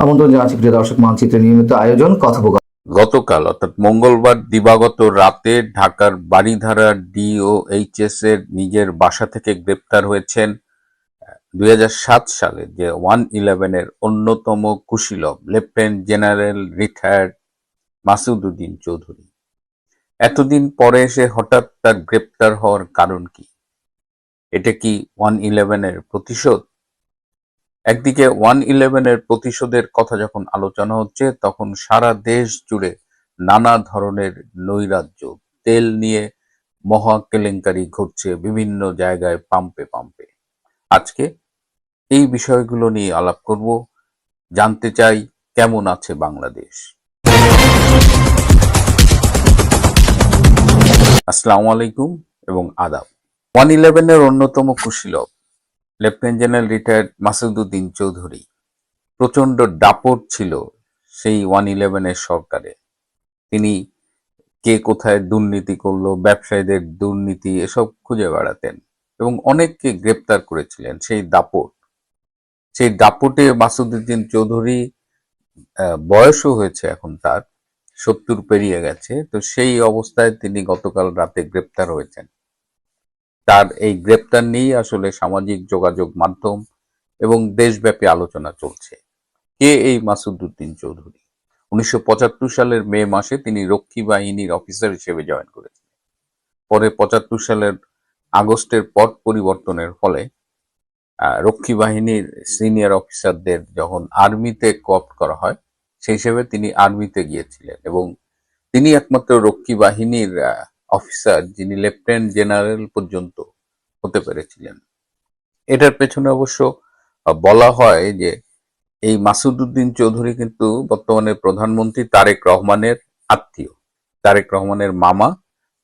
আমন্ত্রণ জানাচ্ছি প্রিয় দর্শক, মানচিত্রের নিয়মিত আয়োজন কথোপকথন। গতকাল অর্থাৎ মঙ্গলবার দিবাগত রাতে ঢাকার বারিধারা ডিওএইচএস এর নিজের বাসা থেকে গ্রেপ্তার হয়েছেন 2007 সালে যে 111 এর অন্যতম কুশীলব lieutenant general retired Masud Uddin Chowdhury. এতদিন পরে এসে হঠাৎ তার গ্রেপ্তার হওয়ার কারণ কি? এটা কি 111 এর প্রতিশোধ? একদিকে 111 এর প্রতিশোধের কথা যখন আলোচনা হচ্ছে, তখন সারা দেশ জুড়ে নানা ধরনের নৈরাজ্য, তেল নিয়ে মহা কেলেঙ্কারি ঘটছে বিভিন্ন জায়গায়, পাম্পে পাম্পে। আজকে এই বিষয়গুলো নিয়ে আলাপ করব, জানতে চাই কেমন আছে বাংলাদেশ। আসসালামু আলাইকুম এবং আদাব। 111 এর অন্যতম কুশীলব lieutenant general retired Masud Uddin Chowdhury প্রচন্ড দাপট ছিল সেই 111 এর সরকারে। তিনি কে কোথায় দুর্নীতি করলো, ব্যবসায়ীদের দুর্নীতি, এসব খুঁজে বেড়াতেন এবং অনেককে গ্রেপ্তার করেছিলেন। সেই দাপটে মাসুদ উদ্দিন চৌধুরী বয়সও হয়েছে এখন তার 70 পেরিয়ে গেছে। তো সেই অবস্থায় তিনি গতকাল রাতে গ্রেপ্তার হয়েছেন। তার এই গ্রেপ্তার নিয়েই আসলে সামাজিক যোগাযোগ মাধ্যম এবং দেশব্যাপী আলোচনা চলছে। কে এই মাসুদ উদ্দিন চৌধুরী? 1975 সালের মে মাসে তিনি রক্ষী বাহিনীর অফিসার হিসেবে জয়েন করেছিলেন। পরে 75 সালের আগস্টের পট পরিবর্তনের ফলে রক্ষী বাহিনীর সিনিয়র অফিসারদের যখন আর্মিতে কোঅপ্ট করা হয়, সেই হিসেবে তিনি আর্মিতে গিয়েছিলেন এবং তিনি একমাত্র রক্ষী বাহিনীর অফিসার যিনি লেফটেন্যান্ট জেনারেল পর্যন্ত হতে পেরেছিলেন। এটার পেছনে অবশ্য বলা হয় যে এই মাসুদ উদ্দিন চৌধুরী কিন্তু বর্তমানে প্রধানমন্ত্রী তারেক রহমানের আত্মীয়। তারেক রহমানের মামা,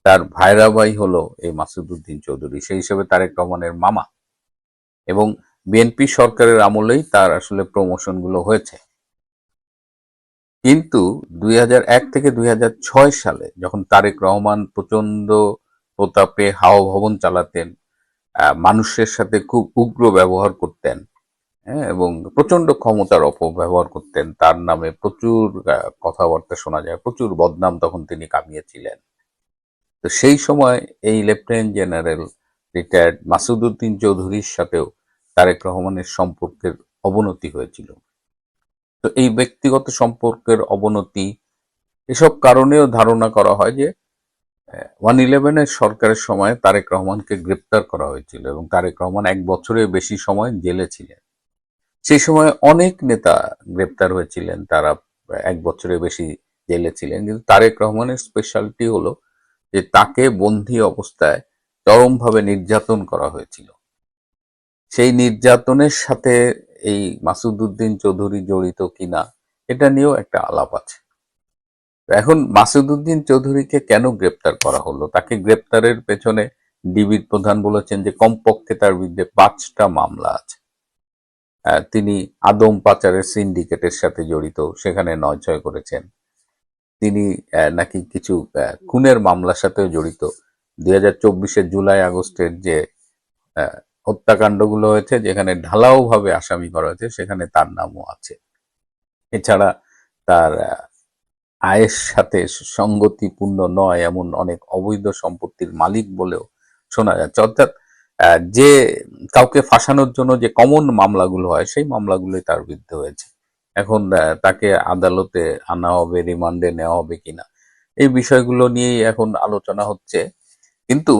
তার ভাইরা ভাই হলো এই মাসুদ উদ্দিন চৌধুরী, সেই হিসেবে তারেক রহমানের মামা। এবং বিএনপি সরকারের আমলেই তার আসলে প্রমোশন গুলো হয়েছে। কিন্তু 2001 থেকে 2006 সালে যখন তারেক রহমান প্রচন্ড প্রতাপে হাওয়া ভবন চালাতেন, মানুষের সাথে খুব উগ্র ব্যবহার করতেন, হ্যাঁ, এবং প্রচন্ড ক্ষমতার অপব্যবহার করতেন, তার নামে প্রচুর কথাবার্তা শোনা যায়, প্রচুর বদনাম তখন তিনি কামিয়েছিলেন। তো সেই সময় এই lieutenant general retired Masud Uddin চৌধুরীর সাথেও তারেক রহমানের সম্পর্কের অবনতি হয়েছিল। তো এই ব্যক্তিগত সম্পর্কের অবনতি, এসব কারণেও ধারণা করা হয় যে 111 এর সরকারের সময় তারেক রহমানকে গ্রেপ্তার করা হয়েছিল এবং তারেক রহমান 1 বছরের বেশি সময় জেলে ছিলেন। সেই সময় অনেক নেতা গ্রেপ্তার হয়েছিলেন, তারা 1 বছরের বেশি জেলে ছিলেন। কিন্তু তারেক রহমানের স্পেশালিটি হলো যে তাকে বন্দী অবস্থায় চরমভাবে নির্যাতন করা হয়েছিল। সেই নির্যাতনের সাথে এই মাসুদ উদ্দিন চৌধুরী জড়িত কিনা, এটা নিয়েও একটা আলাপ আছে। এখন মাসুদ উদ্দিন চৌধুরীকে কেন গ্রেপ্তার করা হলো? তাকে গ্রেপ্তারের পেছনে ডিবির প্রধান বলেছেন যে কমপক্ষে তার বিরুদ্ধে 5টা মামলা আছে। তিনি আদম পাচারের সিন্ডিকেটের সাথে জড়িত, সেখানে 9-6 করেছেন। তিনি নাকি কিছু খুনের মামলার সাথেও জড়িত। 2024 জুলাই আগস্টের যে হত্যাকাণ্ডগুলো হয়েছে, যেখানে ঢালাও ভাবে আসামি করা হয়েছে, সেখানে তার নামও আছে। এছাড়া তার আয়ের সাথে সঙ্গতিপূর্ণ নয় এমন অনেক অবৈধ সম্পত্তির মালিক বলেও শোনা যাচ্ছে। অর্থাৎ যে কাউকে ফাঁসানোর জন্য যে কমন মামলাগুলো হয়, সেই মামলাগুলোই তার বিরুদ্ধে হয়েছে। এখন তাকে আদালতে আনা হবে, রিমান্ডে নেওয়া হবে কিনা, এই বিষয়গুলো নিয়েই এখন আলোচনা হচ্ছে। কিন্তু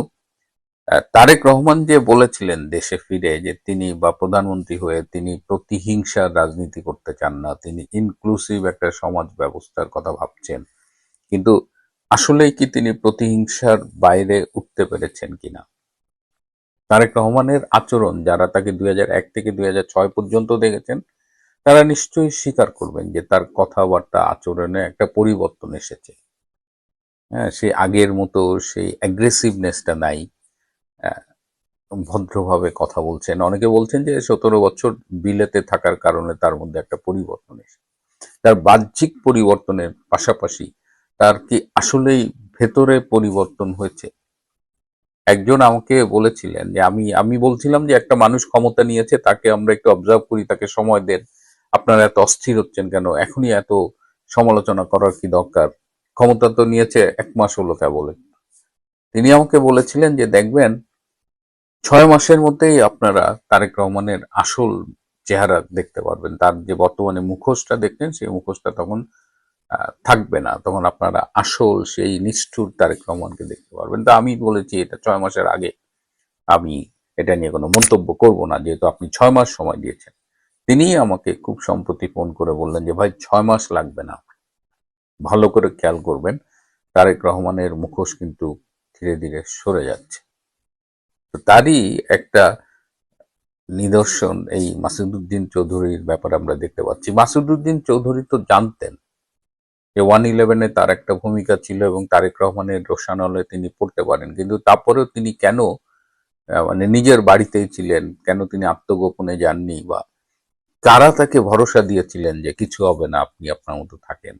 তারেক রহমান যে বলেছিলেন দেশে ফিরে যে তিনি বা প্রধানমন্ত্রী হয়ে তিনি প্রতিহিংসার রাজনীতি করতে চান না, তিনি ইনক্লুসিভ একটা সমাজ ব্যবস্থার কথা ভাবছেন। কিন্তু আসলেই কি তিনি প্রতিহিংসার বাইরে উঠতে পেরেছেন কিনা? তারেক রহমানের আচরণ, যারা তাকে 2001 থেকে 2006 পর্যন্ত দেখেছেন, তারা নিশ্চয়ই স্বীকার করবেন যে তার কথাবার্তা আচরণে একটা পরিবর্তন এসেছে। হ্যাঁ, সে আগের মতো সেই অ্যাগ্রেসিভনেসটা নাই। ভদ্রভাবে কথা বলছেন। অনেকে বলছেন যে 17 বছর বিলেতে থাকার কারণে তার মধ্যে একটা পরিবর্তন এসেছে। তার বাহ্যিক পরিবর্তনের পাশাপাশি তার কি আসলেই ভেতরে পরিবর্তন হয়েছে? একজন আমাকে বলেছিলেন যে আমি বলছিলাম যে একটা মানুষ ক্ষমতা নিয়েছে, তাকে আমরা একটু অবজার্ভ করি, তাকে সময় দেন, আপনারা এত অস্থির হচ্ছেন কেন, এখনই এত সমালোচনা করার কি দরকার, ক্ষমতা তো নিয়েছে 1 মাস হলো কেবল। তিনি আমাকে বলেছিলেন যে দেখবেন 6 মাসের মধ্যেই আপনারা তারেক রহমানের আসল চেহারা দেখতে পারবেন, তার যে বর্তমানে মুখোশটা দেখতেন সেই মুখোশটা তখন থাকবে না, তখন আপনারা আসল সেই নিষ্ঠুর তারেক রহমানকে দেখতে পারবেন। তো আমি বলেছি এটা 6 মাসের আগে আমি এটা নিয়ে কোনো মন্তব্য করব না, যেহেতু আপনি 6 মাস সময় দিয়েছেন। তিনি আমাকে খুব সম্প্রতি ফোন করে বললেন যে ভাই 6 মাস লাগবে না, ভালো করে খেয়াল করবেন তারেক রহমানের মুখোশ কিন্তু ধীরে ধীরে সরে যাচ্ছে। তো তারই একটা নিদর্শন এই মাসুদউদ্দিন চৌধুরীর ব্যাপারে আমরা দেখতে পাচ্ছি। মাসুদউদ্দিন চৌধুরী তো জানতেন যে 111-এ তার একটা ভূমিকা ছিল এবং তারেক রহমানের রোষানলে তিনি পড়তে পারেন, কিন্তু তারপরেও তিনি কেন মানে নিজের বাড়িতেই ছিলেন, কেন তিনি আত্মগোপনে যাননি, বা কারা তাকে ভরসা দিয়েছিলেন যে কিছু হবে না, আপনি আপনার মতো থাকেন।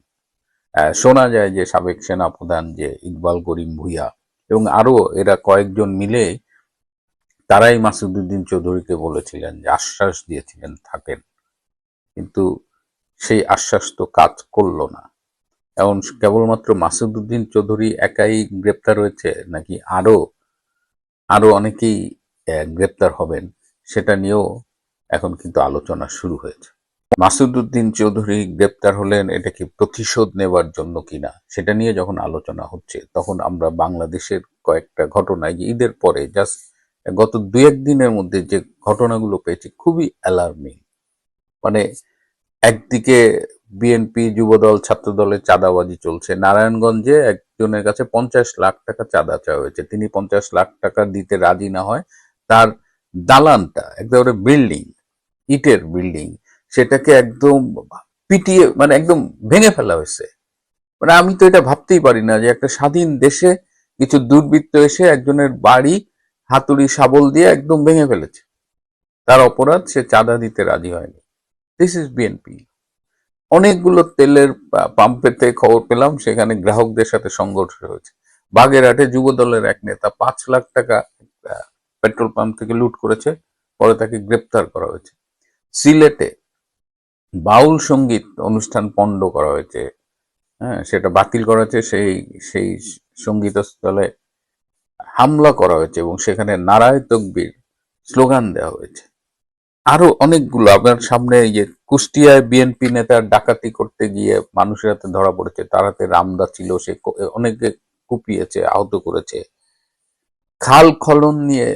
শোনা যায় যে সাবেক সেনাপ্রধান যে ইকবাল করিম ভূঁইয়া এবং আরো এরা কয়েকজন মিলে তারাই মাসুদউদ্দিন চৌধুরীকে বলেছিলেন, যে আশ্বাস দিয়েছিলেন থাকেন, কিন্তু সেই আশ্বাস তো কাজ করলো না। এখন কেবলমাত্র মাসুদউদ্দিন চৌধুরী একাই গ্রেপ্তার হয়েছে নাকি আরো আরো অনেকেই গ্রেপ্তার হবেন, সেটা নিয়েও এখন কিন্তু আলোচনা শুরু হয়েছে। মাসুদউদ্দিন চৌধুরী গ্রেপ্তার হলেন এটা কি প্রতিশোধ নেবার জন্য কিনা, সেটা নিয়ে যখন আলোচনা হচ্ছে তখন আমরা বাংলাদেশের কয়েকটা ঘটনায় যে ঈদের পরে জাস্ট গত 2-1 দিনের মধ্যে যে ঘটনাগুলো পেয়েছি খুবই অ্যালার্মিং। মানে একদিকে বিএনপি যুবদল ছাত্রদলের চাঁদাবাজি চলছে, নারায়ণগঞ্জে একজনের কাছে 50 লাখ টাকা চাঁদা চাওয়া হয়েছে, তিনি 50 লাখ টাকা দিতে রাজি না হয় তার দালানটা একেবারে বিল্ডিং, ইটের বিল্ডিং, সেটাকে একদম পিটিয়ে মানে একদম ভেঙে ফেলা হয়েছে। মানে আমি তো এটা ভাবতেই পারি না যে একটা স্বাধীন দেশে কিছু দুর্বৃত্ত এসে একজনের বাড়ি হাতুড়ি শাবল দিয়ে একদম ভেঙে ফেলেছে, তার অপরাধ সে চাঁদা দিতে রাজি হয়নি। This is BNP. অনেকগুলো তেলের পাম্পেতে খবর পেলাম সেখানে গ্রাহকদের সাথে সংঘর্ষ হয়েছে। বাগেরহাটে যুব দলের এক নেতা 5 লাখ টাকা পেট্রোল পাম্প থেকে লুট করেছে, পরে তাকে গ্রেপ্তার করা হয়েছে। সিলেটে বাউল সঙ্গীত অনুষ্ঠান পণ্ড করা হয়েছে, হ্যাঁ সেটা বাতিল করা হয়েছে, সেই সেই সঙ্গীতস্থলে হামলা করা হয়েছে এবং সেখানে নারায়ে তকবীর স্লোগান দেওয়া হয়েছে। আরো অনেকগুলো আপনার সামনে এই যে কুষ্টিয়ায় বিএনপি নেতার ডাকাতি করতে গিয়ে মানুষের হাতে ধরা পড়েছে, তার হাতে রামদা ছিল, সে অনেকে কুপিয়েছে, আহত করেছে। খাল খনন নিয়ে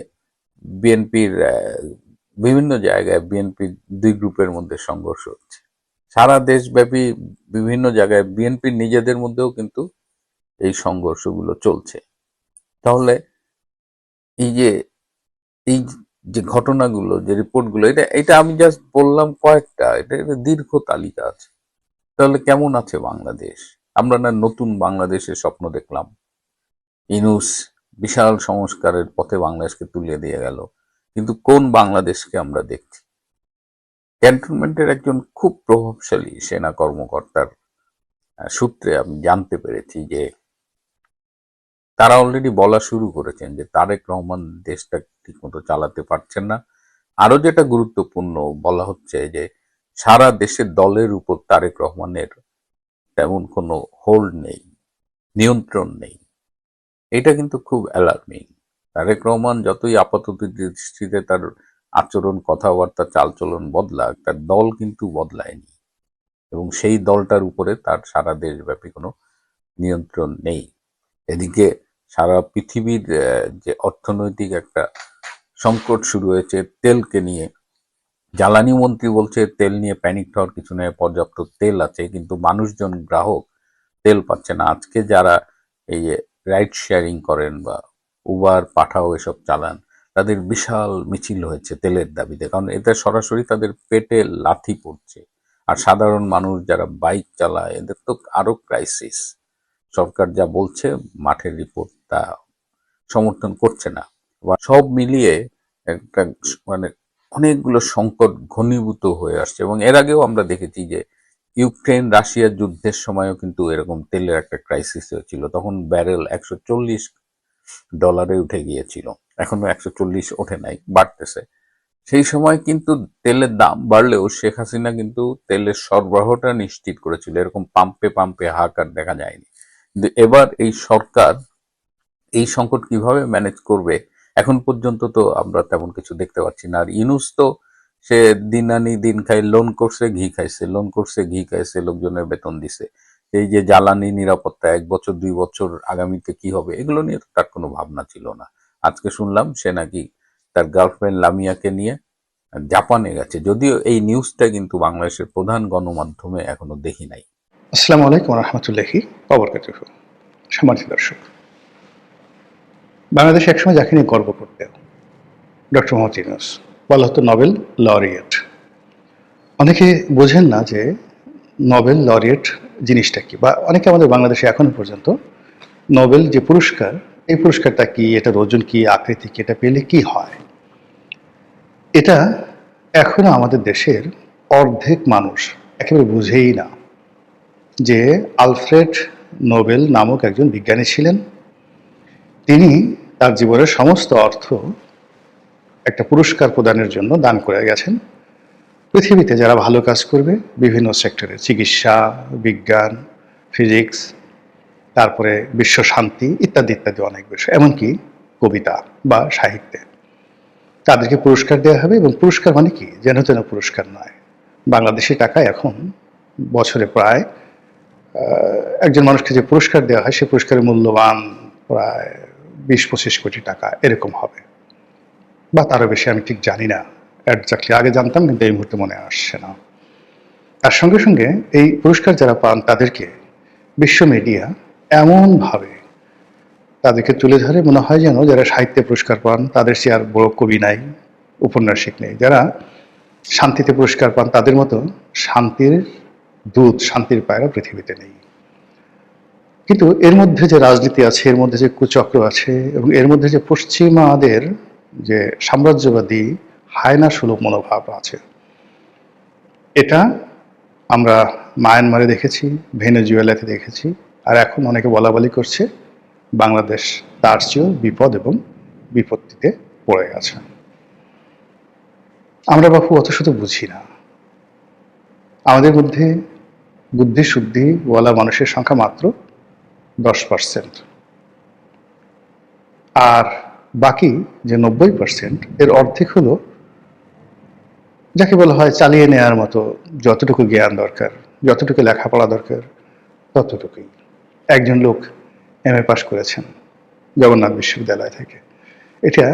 বিএনপির বিভিন্ন জায়গায় বিএনপির দুই গ্রুপের মধ্যে সংঘর্ষ হচ্ছে, সারা দেশব্যাপী বিভিন্ন জায়গায় বিএনপির নিজেদের মধ্যেও কিন্তু এই সংঘর্ষগুলো চলছে। তাহলে এই যে এই যে ঘটনাগুলো, যে রিপোর্টগুলো, এটা এটা আমি জাস্ট বললাম কয়েকটা, এটা একটা দীর্ঘ তালিকা আছে। তাহলে কেমন আছে বাংলাদেশ? আমরা না নতুন বাংলাদেশের স্বপ্ন দেখলাম, ইনুস বিশাল সংস্কারের পথে বাংলাদেশকে তুলে দিয়ে গেল, কিন্তু কোন বাংলাদেশকে আমরা দেখছি? ক্যান্টনমেন্টের একজন খুব প্রভাবশালী সেনা কর্মকর্তার সূত্রে আমি জানতে পেরেছি যে তারা অলরেডি বলা শুরু করেছেন যে তারেক রহমান দেশটা ঠিকমতো চালাতে পারছেন না। আরো যেটা গুরুত্বপূর্ণ বলা হচ্ছে যে সারা দেশের দলের উপর তারেক রহমানের তেমন কোনো হোল্ড নেই, নিয়ন্ত্রণ নেই। এটা কিন্তু খুব অ্যালার্মিং। তারেক রহমান যতই আপাতত দৃষ্টিতে তার আচরণ, কথাবার্তা, চালচলন বদলাক, তার দল কিন্তু বদলায়নি এবং সেই দলটার উপরে তার সারা দেশব্যাপী কোনো নিয়ন্ত্রণ নেই। এদিকে সারা পৃথিবীর যে অর্থনৈতিক একটা সংকট শুরু হয়েছে তেলকে নিয়ে, জ্বালানি মন্ত্রী বলছে তেল নিয়ে প্যানিক হওয়ার কিছু নেই, পর্যাপ্ত তেল আছে, কিন্তু মানুষজন গ্রাহক তেল পাচ্ছে না। আজকে যারা এই যে রাইড শেয়ারিং করেন বা উবার পাঠাও এসব চালান, তাদের বিশাল মিছিল হয়েছে তেলের দাবিতে, কারণ এতে সরাসরি তাদের পেটে লাথি পড়ছে। আর সাধারণ মানুষ যারা বাইক চালায় এদের তো আরো ক্রাইসিস। সরকার যা বলছে মাঠের রিপোর্ট তা সমর্থন করছে না। বা সব মিলিয়ে একটা মানে অনেকগুলো সংকট ঘনীভূত হয়ে আসছে। এবং এর আগেও আমরা দেখেছি যে ইউক্রেন রাশিয়ার যুদ্ধের সময়ও কিন্তু এরকম তেলের একটা ক্রাইসিস হয়েছিল, তখন ব্যারেল $140 উঠে গিয়েছিল, এখনো 140 ওঠে নাই, বাড়তেছে। সেই সময় কিন্তু তেলের দাম বাড়লেও শেখ হাসিনা কিন্তু তেলের সরবরাহটা নিশ্চিত করেছিল, এরকম পাম্পে পাম্পে হাহাকার দেখা যায়নি। কিন্তু এবার এই সরকার এই সংকট কিভাবে ম্যানেজ করবে এখন পর্যন্ত তো আমরা তেমন কিছু দেখতে পাচ্ছি না। আর ইউনূস তো সে দিন আনি দিন খাই, লোন করছে ঘি খাইছে, লোন করছে ঘি খাইছে, লোকজনের বেতন দিছে। এই যে জ্বালানি নিরাপত্তা 1 বছর 2 বছর আগামীতে কি হবে এগুলো নিয়ে তো তার কোনো ভাবনা ছিল না। আজকে শুনলাম সে নাকি তার গার্লফ্রেন্ড লামিয়াকে নিয়ে জাপানে গেছে, যদিও এই নিউজটা কিন্তু বাংলাদেশের প্রধান গণমাধ্যমে এখনো দেখি নাই। আসসালামু আলাইকুম রহমতুল্লাহি ওবরকাতুহ। সম্মানিত দর্শক, বাংলাদেশ একসময় যাকে নিয়ে গর্ব করতেন ডক্টর মোহাম্মদ ইউনূস, বলা হতো নোবেল লরিয়েট। অনেকে বোঝেন না যে নোবেল লরিয়েট জিনিসটা কি, বা অনেকে আমাদের বাংলাদেশে এখনো পর্যন্ত নোবেল যে পুরস্কার, এই পুরস্কারটা কি, এটার ওজন কি, আকৃতি কি, এটা পেলে কি হয়, এটা এখনো আমাদের দেশের অর্ধেক মানুষ একেবারে বুঝেই না যে আলফ্রেড নোবেল নামক একজন বিজ্ঞানী ছিলেন। তিনি তার জীবনের সমস্ত অর্থ একটা পুরস্কার প্রদানের জন্য দান করে গেছেন। পৃথিবীতে যারা ভালো কাজ করবে বিভিন্ন সেক্টরে, চিকিৎসা, বিজ্ঞান, ফিজিক্স, তারপরে বিশ্ব শান্তি ইত্যাদি ইত্যাদি অনেক বিষয়, এমনকি কবিতা বা সাহিত্যে, তাদেরকে পুরস্কার দেওয়া হবে। এবং পুরস্কার মানে কি, যেন তেন পুরস্কার নয়। বাংলাদেশি টাকায় এখন বছরে প্রায় একজন মানুষকে যে পুরস্কার দেওয়া হয় সে পুরস্কারের মূল্যবান প্রায় 20-25 কোটি টাকা এরকম হবে, বা তারও বেশি, আমি ঠিক জানি না একজাক্টলি। আগে জানতাম কিন্তু এই মুহূর্তে মনে আসছে না। তার সঙ্গে সঙ্গে এই পুরস্কার যারা পান তাদেরকে বিশ্ব মিডিয়া এমনভাবে তাদেরকে তুলে ধরে, মনে হয় যেন যারা সাহিত্যে পুরস্কার পান তাদের চেয়ে আর বড় কবি নাই, উপন্যাসিক নেই। যারা শান্তিতে পুরস্কার পান তাদের মতো শান্তির দূত, শান্তির পায়রা পৃথিবীতে নেই। কিন্তু এর মধ্যে যে রাজনীতি আছে, এর মধ্যে যে কুচক্র আছে, এবং এর মধ্যে যে পশ্চিমাদের যে সাম্রাজ্যবাদী হায়না সুলভ মনোভাব আছে, এটা আমরা মায়ানমারে দেখেছি, ভেনেজুয়েলাতে দেখেছি, আর এখন অনেকে বলাবলি করছে বাংলাদেশ তার চেয়েও বিপদ এবং বিপত্তিতে পড়ে গেছে। আমরা বাপু অত শুধু বুঝি না। আমাদের মধ্যে বুদ্ধি শুদ্ধি ওয়ালা মানুষের সংখ্যা মাত্র 10%, আর বাকি যে 90% এর অর্ধেক হলো যাকে বলা হয় চালিয়ে নেওয়ার মতো যতটুকু জ্ঞান দরকার, যতটুকু লেখাপড়া দরকার ততটুকুই। একজন লোক MA পাশ করেছেন জগন্নাথ বিশ্ববিদ্যালয় থেকে, এটা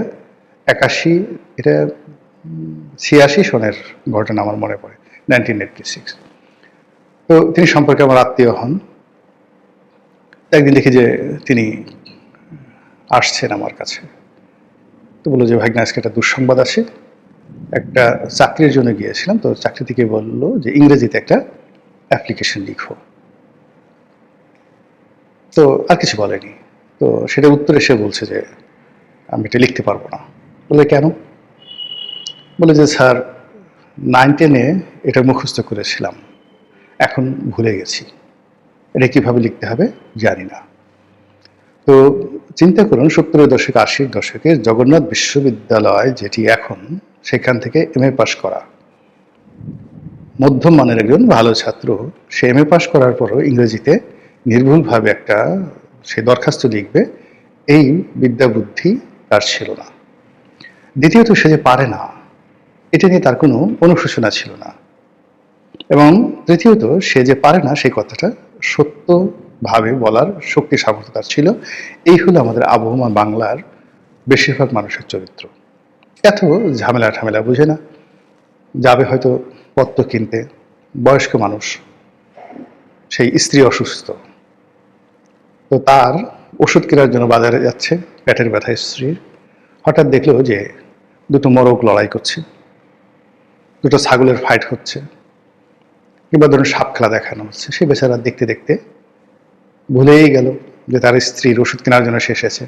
86 সনের ঘটনা আমার মনে পড়ে, 1986। তো তিনি সম্পর্কে আমার আত্মীয় হন। একদিন দেখি যে তিনি আসছেন আমার কাছে, তো বললো যে ভাই আজকে একটা দুঃসংবাদ আছে, একটা চাকরির জন্য গিয়েছিলাম, তো চাকরি থেকে বললো যে ইংরেজিতে একটা অ্যাপ্লিকেশন লিখো। তো আর কিছু বলেনি। তো সেটা উত্তরে সে বলছে যে আমি এটা লিখতে পারবো না। বলে কেন? বলে যে স্যার 9-10-এ এটা মুখস্থ করেছিলাম, এখন ভুলে গেছি, এটা কিভাবে লিখতে হবে জানি না। তো চিন্তা করুন 70-এর দশক 80-এর দশকে জগন্নাথ বিশ্ববিদ্যালয় যেটি এখন, সেখান থেকে MA পাশ করা মধ্যম মানের একজন ভালো ছাত্র, সে MA পাশ করার পরও ইংরেজিতে নির্ভুলভাবে একটা সে দরখাস্ত লিখবে, এই বিদ্যা বুদ্ধি তার ছিল না। দ্বিতীয়ত সে যে পারে না এটা নিয়ে তার কোনো অনুশোচনা ছিল না। এবং তৃতীয়ত সে যে পারে না সেই কথাটা সত্যভাবে বলার শক্তি সামর্থ্য তার ছিল। এই হলো আমাদের আবহমান বাংলার বেশিরভাগ মানুষের চরিত্র। এত ঝামেলা ঠামেলা বুঝে না। যাবে হয়তো পত্র কিনতে, বয়স্ক মানুষ, সেই স্ত্রী অসুস্থ, তো তার ওষুধ কেনার জন্য বাজারে যাচ্ছে, পেটের ব্যথা স্ত্রীর, হঠাৎ দেখলো যে দুটো মোরগ লড়াই করছে, দুটো ছাগলের ফাইট হচ্ছে, কিংবা ধরুন সাপ খেলা দেখানো হচ্ছে। সে বেচারা দেখতে দেখতে ভুলেই গেল যে তার স্ত্রীর ওষুধ কেনার জন্য সে এসেছে।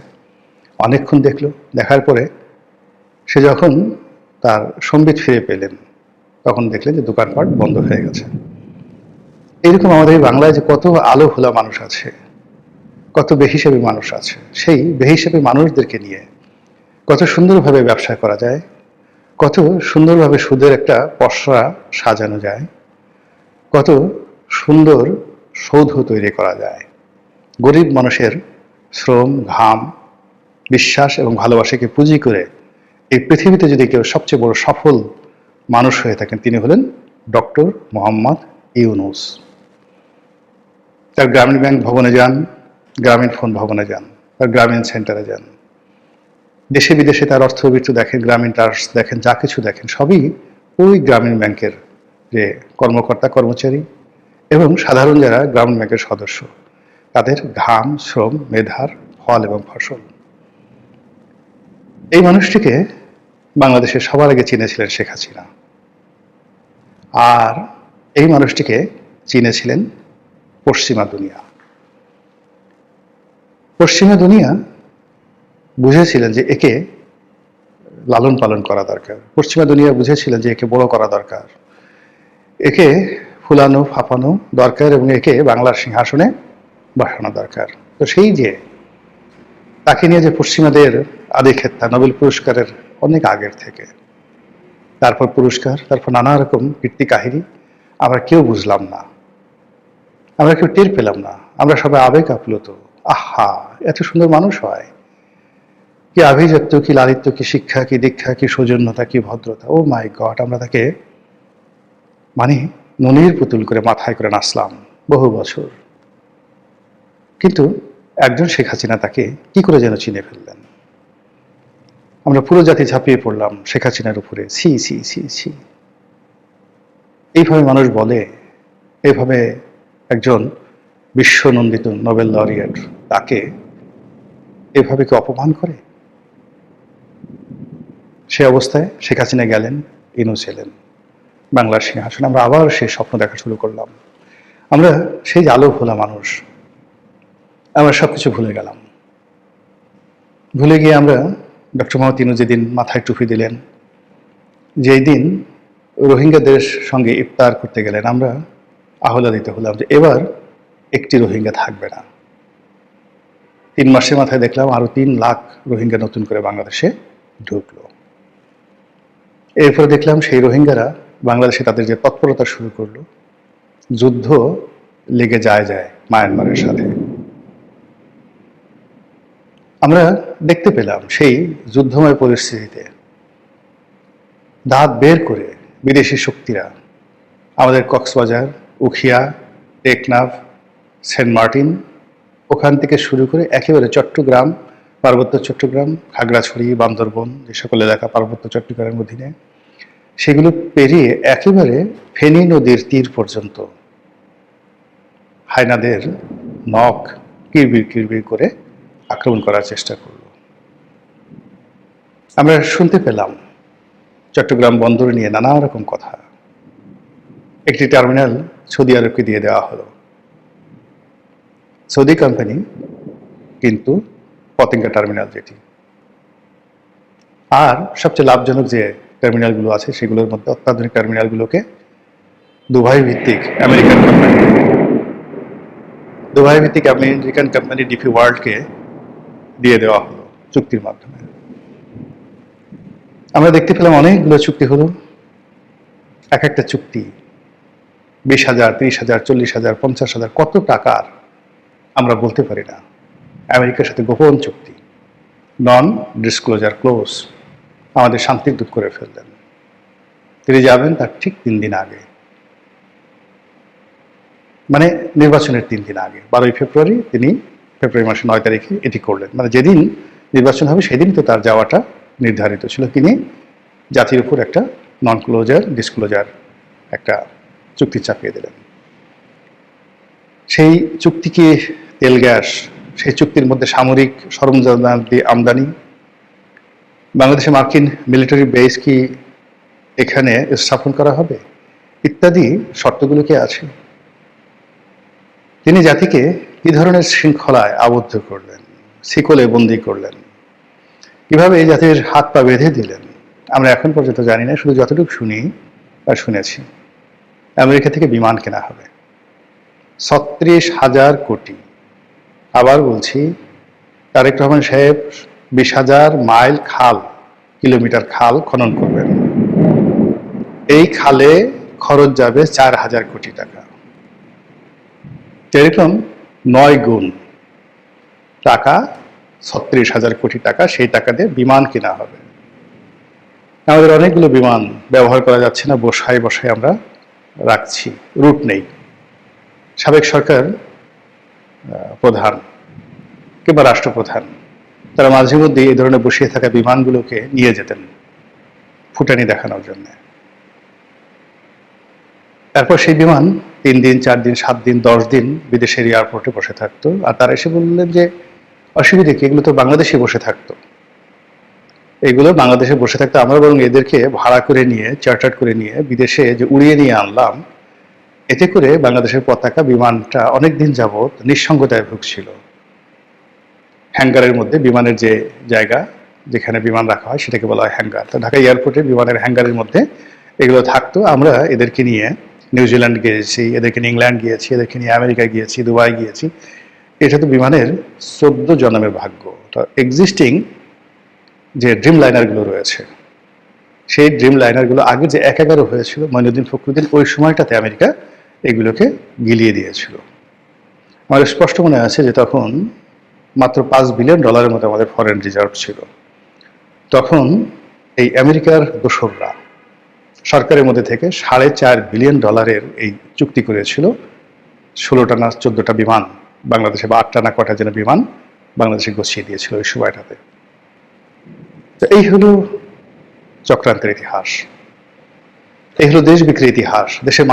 অনেকক্ষণ দেখলো, দেখার পরে সে যখন তার সম্বিত ফিরে পেলেন তখন দেখলেন যে দোকানপাট বন্ধ হয়ে গেছে। এইরকম আমাদের এই বাংলায় যে কত আলো খোলা মানুষ আছে, কত বেহিসাবি মানুষ আছে, সেই বেহিসাবি মানুষদেরকে নিয়ে কত সুন্দরভাবে ব্যবসা করা যায়, কত সুন্দরভাবে সুদের একটা পসরা সাজানো যায়, কত সুন্দর সৌধ তৈরি করা যায়। গরিব মানুষের শ্রম, ঘাম, বিশ্বাস এবং ভালোবাসাকে পুঁজি করে এই পৃথিবীতে যদি কেউ সবচেয়ে বড় সফল মানুষ হয়ে থাকেন, তিনি হলেন ডক্টর মোহাম্মদ ইউনূস। তার গ্রামীণ ব্যাংক ভবনে যান, গ্রামীণ ফোন ভবনে যান, তার গ্রামীণ সেন্টারে যান, দেশে বিদেশে তার অর্থবৃত্ত দেখেন, গ্রামীণ ট্রাস্ট দেখেন, যা কিছু দেখেন সবই ওই গ্রামীণ ব্যাংকের যে কর্মকর্তা কর্মচারী এবং সাধারণ যারা গ্রামীণ ব্যাংকের সদস্য, তাদের ঘাম, শ্রম, মেধার ফল এবং ফসল। এই মানুষটিকে বাংলাদেশের সবার আগে চিনেছিলেন শেখ হাসিনা, আর এই মানুষটিকে চিনেছিলেন পশ্চিমা দুনিয়া। পশ্চিমা দুনিয়া বুঝেছিলেন যে একে লালন পালন করা দরকার, পশ্চিমা দুনিয়া বুঝেছিলেন যে একে বড় করা দরকার, একে ফুলানো ফাঁপানো দরকার এবং একে বাংলার সিংহাসনে বসানো দরকার। তো সেই যে তাকে নিয়ে যে পশ্চিমাদের আদিক্ষেতা, নোবেল পুরস্কারের অনেক আগের থেকে, তারপর পুরস্কার, তারপর নানা রকম কীর্তি কাহিনী, আমরা কেউ বুঝলাম না, আমরা কেউ টের পেলাম না। আমরা সবাই আবেগ আপ্লুত, আহা এত সুন্দর মানুষ হয়, কি আভিজাত্য, কি লালিত্য, কি শিক্ষা, কি দীক্ষা, কি সৌজন্যতা, কি ভদ্রতা, ও মাই গড। আমরা তাকে মানে ননির পুতুল করে মাথায় করে নাচলাম বহু বছর, কিন্তু একজন শেখ হাসিনা তাকে কি করে যেন চিনে ফেললেন। আমরা পুরো জাতি ঝাঁপিয়ে পড়লাম শেখ হাসিনার উপরে, ছি ছি ছি ছি। এইভাবে মানুষ বলে, এইভাবে একজন বিশ্বনন্দিত নোবেল লরিয়েট তাকে এভাবে কি অপমান করে? সে অবস্থায় শেখ হাসিনা গেলেন, ইউনূস এলেন বাংলার সিংহাসনে। আমরা আবার সেই স্বপ্ন দেখা শুরু করলাম। আমরা সেই যে আলো ভোলা মানুষ, আমরা সবকিছু ভুলে গেলাম। ভুলে গিয়ে আমরা ডক্টর মোহাম্মদ ইউনূস যেদিন মাথায় টুপি দিলেন, যেই দিন রোহিঙ্গাদের সঙ্গে ইফতার করতে গেলেন, আমরা আহ্লাদিত হলাম যে এবার একটি রোহিঙ্গা থাকবে না। 3 মাসের মাথায় দেখলাম আরো 3 লাখ রোহিঙ্গা নতুন করে বাংলাদেশে ঢুকলো। এরপরে দেখলাম সেই রোহিঙ্গারা বাংলাদেশে তাদের যে তৎপরতা শুরু করলো, যুদ্ধ লেগে যায় মায়ানমারের সাথে। আমরা দেখতে পেলাম সেই যুদ্ধময় পরিস্থিতিতে দাঁত বের করে বিদেশি শক্তিরা আমাদের কক্সবাজার, উখিয়া, টেকনাফ, সেন্ট মার্টিন, ওখান থেকে শুরু করে একেবারে চট্টগ্রাম, পার্বত্য চট্টগ্রাম, খাগড়াছড়ি, বান্দরবন, যে সকল এলাকা পার্বত্য চট্টগ্রামের অধীনে, সেগুলো পেরিয়ে একেবারে ফেনী নদীর তীর পর্যন্ত হায়নাদের নখ কিরবির কিরবির করে আক্রমণ করার চেষ্টা করল। আমরা শুনতে পেলাম চট্টগ্রাম বন্দর নিয়ে নানা রকম কথা। একটি টার্মিনাল সৌদি আরবকে দিয়ে দেওয়া হলো, সৌদি কোম্পানি, কিন্তু পতেঙ্গা টার্মিনাল যেটি। আর সবচেয়ে লাভজনক যে টার্মিনালগুলো আছে সেগুলোর মধ্যে অত্যাধুনিক টার্মিনালগুলোকে দুবাই ভিত্তিক আমেরিকান কোম্পানি ডিপি ওয়ার্ল্ডকে দিয়ে দেওয়া হলো চুক্তির মাধ্যমে। আমরা দেখতে পেলাম অনেকগুলো চুক্তি হলো। এক একটা চুক্তি 20,000, 30,000, 40,000, 50,000, কত টাকার আমরা বলতে পারি না। আমেরিকার সাথে গোপন চুক্তি, নন ডিসক্লোজার ক্লোজ, আমাদের শান্তির দূত করে ফেললেন। তিনি যাবেন তার ঠিক 3 দিন আগে, মানে নির্বাচনের 3 দিন আগে, 12ই ফেব্রুয়ারি তিনি ফেব্রুয়ারি মাসের 9 তারিখে এটি করলেন। মানে যেদিন নির্বাচন হবে সেদিন তো তার যাওয়াটা নির্ধারিত ছিল। তিনি জাতির উপর একটা নন ডিসক্লোজার একটা চুক্তি চাপিয়ে দিলেন। সেই চুক্তিকে তেল গ্যাস, সেই চুক্তির মধ্যে সামরিক সরঞ্জাম দিয়ে আমদানি, বাংলাদেশে মার্কিন মিলিটারি বেস কি এখানে স্থাপন করা হবে ইত্যাদি শর্তগুলো কি আছে। তিনি জাতিকে কি ধরনের শৃঙ্খলায় আবদ্ধ করলেন, শিকলে বন্দী করলেন, কিভাবে এই জাতির হাত পা বেঁধে দিলেন, আমরা এখন পর্যন্ত জানি না। শুধু যতটুকু শুনি বা শুনেছি, আমেরিকা থেকে বিমান কেনা হবে 36,000 কোটি। আবার বলছি, তারেক রহমান সাহেব 20,000 মাইল কিলোমিটার খাল খনন করবেন। এই খালে খরচ যাবে 4,000 কোটি টাকা। এরকম 9 গুণ টাকা, 36,000 কোটি টাকা, সেই টাকা দিয়ে বিমান কেনা হবে। আমাদের অনেকগুলো বিমান ব্যবহার করা যাচ্ছে না, বসায় বসায় আমরা রাখছি, রুট নেই। সাবেক সরকার প্রধান কিংবা রাষ্ট্রপ্রধান তারা মাঝে মধ্যে এই ধরনের বসিয়ে থাকা বিমানগুলোকে নিয়ে যেতেন ফুটানি দেখানোর জন্য। তারপর সেই বিমান 3 দিন, 4 দিন, 7 দিন, 10 দিন বিদেশের এয়ারপোর্টে বসে থাকতো, আর তারা এসে বললেন যে অসুবিধা কি, এগুলো তো বাংলাদেশে বসে থাকতো, এগুলো বাংলাদেশে বসে থাকতো, আমরা বরং এদেরকে ভাড়া করে নিয়ে, চার্টার করে নিয়ে বিদেশে যে উড়িয়ে নিয়ে আনলাম, এতে করে বাংলাদেশের পতাকা বিমানটা অনেকদিন যাবৎ নিঃসঙ্গতায় ভুগছিল। হ্যাঙ্গারের মধ্যে বিমানের যে জায়গা যেখানে বিমান রাখা হয় সেটাকে বলা হয় হ্যাঙ্গার। তো ঢাকা এয়ারপোর্টে বিমানের হ্যাঙ্গারের মধ্যে এগুলো থাকতো। আমরা এদেরকে নিয়ে নিউজিল্যান্ড গিয়েছি, এদেরকে নিয়ে ইংল্যান্ড গিয়েছি, এদেরকে নিয়ে আমেরিকা গিয়েছি, দুবাই গিয়েছি। এটা তো বিমানের 14 জন্মের ভাগ্য। তো এক্সিস্টিং যে ড্রিম লাইনারগুলো রয়েছে, সেই ড্রিম লাইনারগুলো আগে যে 11 হয়েছিল মঈনুদ্দিন ফখরুদ্দিন, ওই সময়টাতে আমেরিকা এগুলোকে গিলিয়ে দিয়েছিল। আমার স্পষ্ট মনে আছে যে তখন মাত্র $5 বিলিয়ন মতো আমাদের ফরেন রিজার্ভ ছিল। তখন এই আমেরিকার দোসররা সরকারের মধ্যে থেকে $4.5 বিলিয়ন এই চুক্তি করেছিল 16টা না 14টা বিমান বাংলাদেশে, বা 8টা না কটা যেন বিমান বাংলাদেশে গছিয়ে দিয়েছিল ওই সময়টাতে। তো এই হলো চক্রান্তের ইতিহাস, এই হলো দেশ বিক্রির ইতিহাস। দেশের